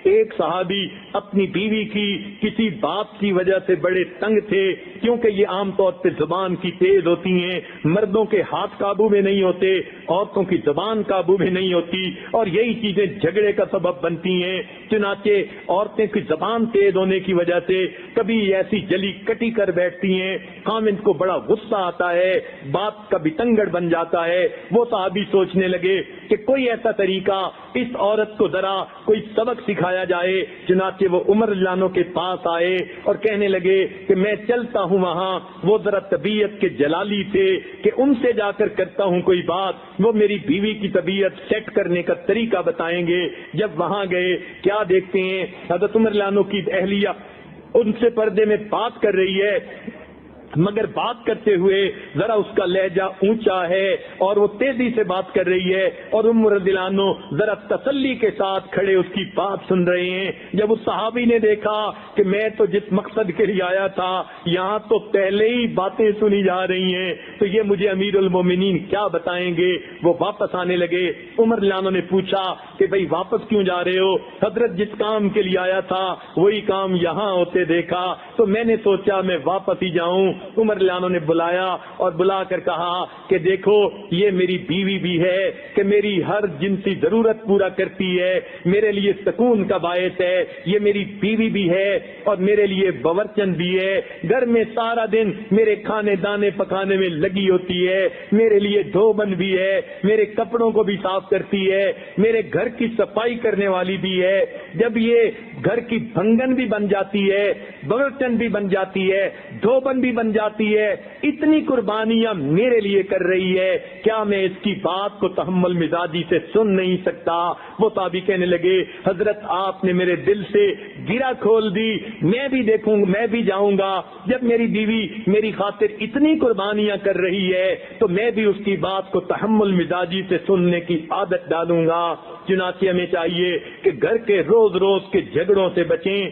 ایک صحابی اپنی بیوی کی کسی بات کی وجہ سے بڑے تنگ تھے، کیونکہ یہ عام طور پہ زبان کی تیز ہوتی ہیں، مردوں کے ہاتھ قابو میں نہیں ہوتے، عورتوں کی زبان قابو میں نہیں ہوتی، اور یہی چیزیں جھگڑے کا سبب بنتی ہیں۔ چنانچہ عورتیں کی زبان تیز ہونے کی وجہ سے کبھی ایسی جلی کٹی کر بیٹھتی ہیں، خامند کو بڑا غصہ آتا ہے، بات کا بتنگڑ بن جاتا ہے۔ وہ صحابی سوچنے لگے کہ کوئی ایسا طریقہ اس عورت کو ذرا کوئی سبق سکھایا جائے۔ چنانچہ وہ عمر رضی اللہ عنہ کے پاس آئے اور کہنے لگے کہ میں چلتا ہوں وہاں، وہ ذرا طبیعت کے جلالی تھے کہ ان سے جا کر کرتا ہوں کوئی بات، وہ میری بیوی کی طبیعت سیٹ کرنے کا طریقہ بتائیں گے۔ جب وہاں گئے، کیا دیکھتے ہیں حضرت عمر رضی اللہ عنہ کی اہلیہ ان سے پردے میں بات کر رہی ہے، مگر بات کرتے ہوئے ذرا اس کا لہجہ اونچا ہے اور وہ تیزی سے بات کر رہی ہے، اور عمر رضی اللہ عنہ ذرا تسلی کے ساتھ کھڑے اس کی بات سن رہے ہیں۔ جب اس صحابی نے دیکھا کہ میں تو جس مقصد کے لیے آیا تھا یہاں تو پہلے ہی باتیں سنی جا رہی ہیں، تو یہ مجھے امیر المومنین کیا بتائیں گے، وہ واپس آنے لگے۔ عمر رضی اللہ عنہ نے پوچھا کہ بھئی واپس کیوں جا رہے ہو؟ حضرت جس کام کے لیے آیا تھا وہی کام یہاں ہوتے دیکھا تو میں نے سوچا میں واپس ہی جاؤں۔ عمر رضی اللہ عنہ نے بلایا اور بلا کر کہا کہ دیکھو یہ میری بیوی بھی ہے کہ میری ہر جنسی ضرورت پورا کرتی ہے، میرے لیے سکون کا باعث ہے، یہ میری بیوی بھی ہے اور میرے لیے باورچن بھی ہے، گھر میں سارا دن میرے کھانے دانے پکانے میں لگی ہوتی ہے، میرے لیے دھوبن بھی ہے، میرے کپڑوں کو بھی صاف کرتی ہے، میرے گھر کی صفائی کرنے والی بھی ہے۔ جب یہ گھر کی بھنگن بھی بن جاتی ہے، باورچن بھی بن جاتی ہے، دھوبن بھی بن جاتی ہے، اتنی قربانیاں میرے لیے کر رہی ہے، کیا میں اس کی بات کو تحمل مزاجی سے سن نہیں سکتا؟ وہ صحابی کہنے لگے حضرت آپ نے میرے دل سے گرہ کھول دی، میں بھی دیکھوں، میں بھی جاؤں گا، جب میری بیوی میری خاطر اتنی قربانیاں کر رہی ہے تو میں بھی اس کی بات کو تحمل مزاجی سے سننے کی عادت ڈالوں گا۔ چنانچہ ہمیں چاہیے کہ گھر کے روز روز کے جھگڑوں سے بچیں۔